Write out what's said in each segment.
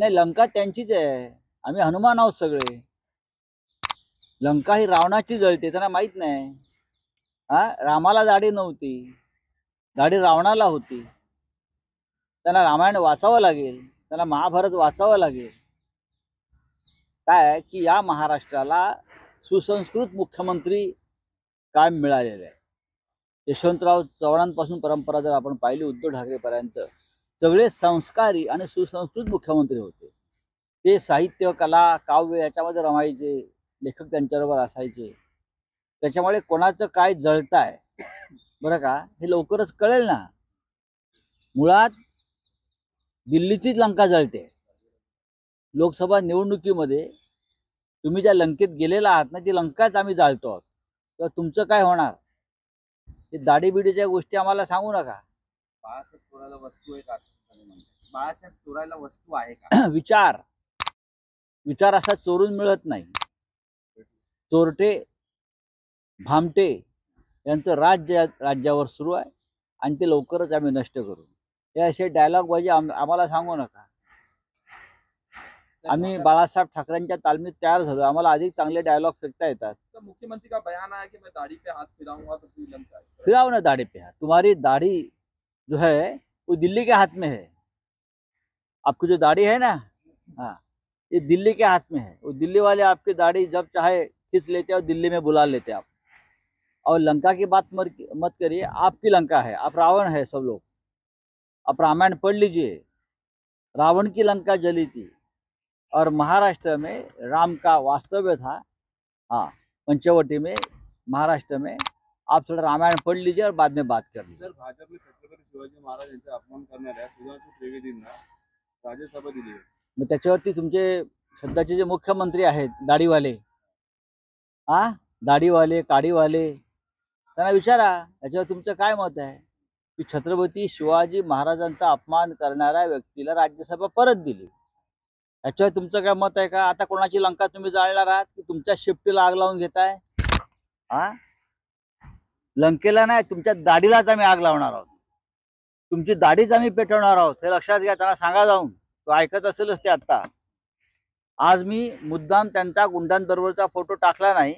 नाही, लंका त्यांचीच आहे. आम्ही हनुमान आहोत सगळे. लंका ही रावणाची जळते, त्यांना माहित नाही. रामाला दाढी नव्हती, दाढी रावणाला होती. त्यांना रामायण वाचावं लागेल, त्यांना महाभारत वाचावं लागेल. काय की या महाराष्ट्राला सुसंस्कृत मुख्यमंत्री कायम मिळालेले आहे. यशवंतराव चव्हाणांपासून परंपरा जर आपण पाहिली उद्धव ठाकरेपर्यंत सगळे संस्कारी आणि सुसंस्कृत मुख्यमंत्री होते. ते साहित्य, कला, काव्य याच्यामध्ये रमायचे, लेखक त्यांच्याबरोबर असायचे. त्याच्यामुळे कोणाचं काय जळताय बरं का हे लवकरच कळेल ना. मुळात दिल्लीचीच लंका जळते. लोकसभा निवडणुकीमध्ये तुम्ही ज्या लंकेत गेलेला आहात ना, ती लंकाच आम्ही जाळतो आहोत. तर तुमचं काय होणार? हे दाढीबिडीच्या गोष्टी आम्हाला सांगू नका. बाळासाहेब चोरायला वस्तू आहे का? बाळासाहेब चोरायला वस्तू आहे का? विचार असा चोरून मिळत नाही. चोरटे भामटे यांचं राज्यावर सुरू आहे आणि ते लवकरच आम्ही नष्ट करू. हे असे डायलॉग बाजी आम्हाला सांगू नका. आम्ही बाळासाहेब ठाकरेंच्या तालमीत तयार झालो. आम्हाला अधिक चांगले डायलॉग फेकता येतात. मुख्यमंत्री का बयान है कि मैं दाढ़ी पे हाथ फिराऊंगा तो पूरी लंका फिराओ ना दाढ़ी पे हाथ. तुम्हारी दाढ़ी जो है वो दिल्ली के हाथ में है. आपकी जो दाढ़ी है ना, हाँ, ये दिल्ली के हाथ में है. वो दिल्ली वाले आपकी दाढ़ी जब चाहे खींच लेते हैं और दिल्ली में बुला लेते हैं आप. और लंका की बात मत करिए. आपकी लंका है, आप रावण है सब लोग. आप रामायण पढ़ लीजिए. रावण की लंका जली थी और महाराष्ट्र में राम का वास्तव्य था. हाँ, पंचवटी में, महाराष्ट्र में. आप थोड़ा रामायण पढ़ लीजिए और बाद में बात कर लीजिए. सर, भाजपने छत्रपती शिवाजी महाराज यांचा अपमान करणाऱ्या सुधांशू त्रिवेदींना राज्यसभा दिली आहे. मग त्याच्यावरती तुमचे सध्याचे जे मुख्यमंत्री आहेत दाढीवाले, दाढीवाले, काडीवाले, त्यांना विचारा याच्यावर तुमचं काय मत आहे की छत्रपती शिवाजी महाराजांचा अपमान करणाऱ्या व्यक्तीला राज्यसभा परत दिली. याच्यावर तुमचं काय मत आहे का? आता कोणाची लंका तुम्ही जाळणार आहात की तुमच्या शिफ्टीला आग लावून घेताय? लंकेला नाही, तुमच्या दाढीलाच आम्ही आग लावणार आहोत. तुमची दाढीच आम्ही पेटवणार आहोत. हे लक्षात घ्या. त्यांना सांगा जाऊन. तो ऐकत असेलच ते. आता आज मी मुद्दाम त्यांच्या गुंडांबरोबरचा फोटो टाकला नाही.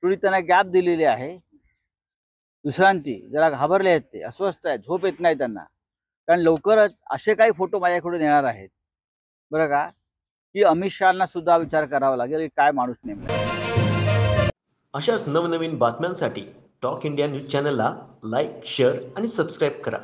थोडी त्यांना गॅप दिलेली आहे. विश्रांती, जरा घाबरले आहेत ते, अस्वस्थ आहेत, झोप येत नाही त्यांना. कारण लवकरच असे काही फोटो माझ्याकडून येणार आहेत बरं का, की अमित शहाना सुद्धा विचार करावा लागेल काय माणूस नेमका. अशाच नवनवीन बातम्यांसाठी टॉक इंडिया न्यूज चॅनलला लाईक, शेअर आणि सबस्क्राईब करा.